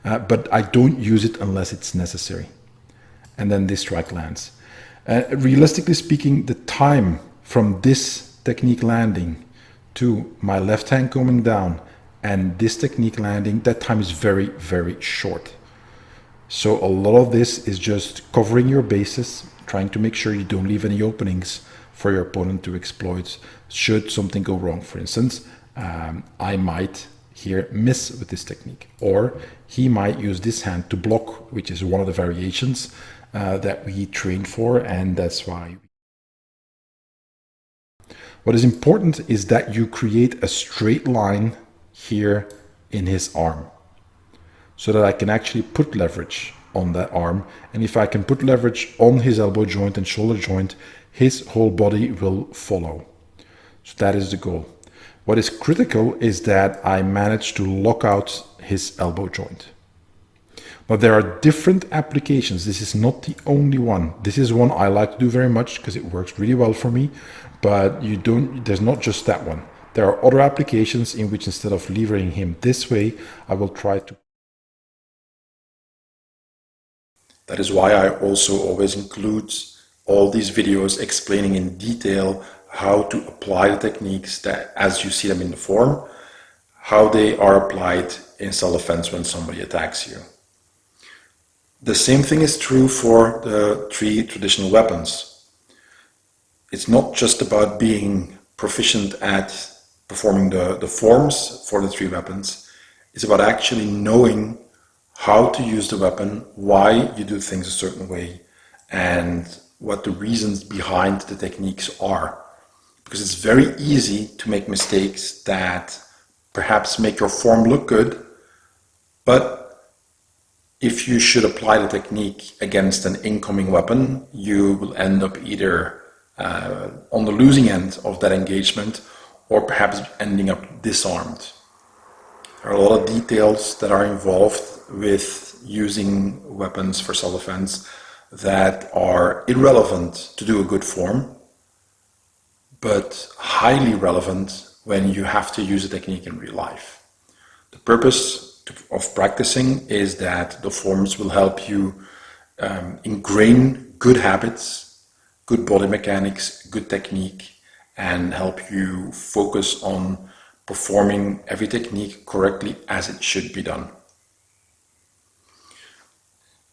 but I don't use it unless it's necessary. And then this strike lands. Realistically speaking, the time from this technique landing to my left hand coming down and this technique landing, that time is very, very short. So a lot of this is just covering your bases, trying to make sure you don't leave any openings for your opponent to exploit should something go wrong. For instance, I might here miss with this technique, or he might use this hand to block, which is one of the variations that we train for, and that's why. What is important is that you create a straight line here in his arm, so that I can actually put leverage on that arm. And if I can put leverage on his elbow joint and shoulder joint, his whole body will follow. So that is the goal. What is critical is that I manage to lock out his elbow joint. But there are different applications. This is not the only one. This is one I like to do very much because it works really well for me. But there's not just that one. There are other applications in which instead of levering him this way, I will try to. That is why I also always include all these videos explaining in detail how to apply the techniques that, as you see them in the form, how they are applied in self-defense when somebody attacks you. The same thing is true for the 3 traditional weapons. It's not just about being proficient at performing the forms for the 3 weapons. It's about actually knowing how to use the weapon, why you do things a certain way, and what the reasons behind the techniques are. Because it's very easy to make mistakes that perhaps make your form look good, but if you should apply the technique against an incoming weapon, you will end up either on the losing end of that engagement, or perhaps ending up disarmed. There are a lot of details that are involved with using weapons for self-defense that are irrelevant to do a good form, but highly relevant when you have to use a technique in real life. The purpose of practicing is that the forms will help you ingrain good habits, good body mechanics, good technique, and help you focus on performing every technique correctly as it should be done.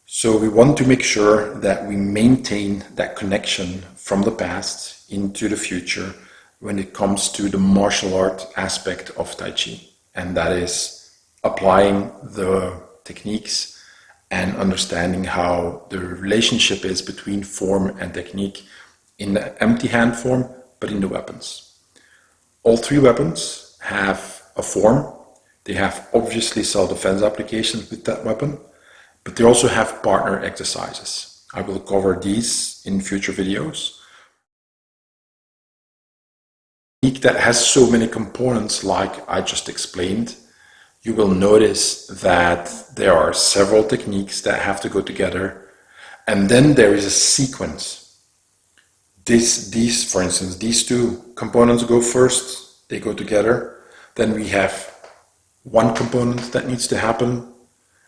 So we want to make sure that we maintain that connection from the past into the future when it comes to the martial art aspect of Tai Chi, and that is applying the techniques and understanding how the relationship is between form and technique in the empty hand form, but in the weapons. All 3 weapons have a form. They have obviously self-defense applications with that weapon, but they also have partner exercises. I will cover these in future videos. That has so many components like I just explained, you will notice that there are several techniques that have to go together, and then there is a sequence. These, for instance, these 2 components go first, they go together. Then we have one component that needs to happen,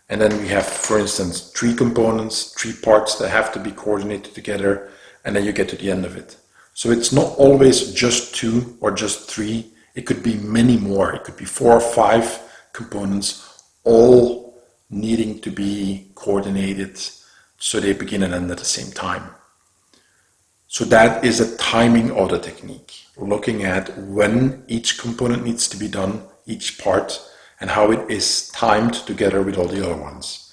and then we have, for instance, 3 components, 3 parts that have to be coordinated together, and then you get to the end of it. So it's not always just 2 or just 3, it could be many more, it could be 4 or 5 components, all needing to be coordinated so they begin and end at the same time. So that is a timing of the technique, looking at when each component needs to be done, each part, and how it is timed together with all the other ones.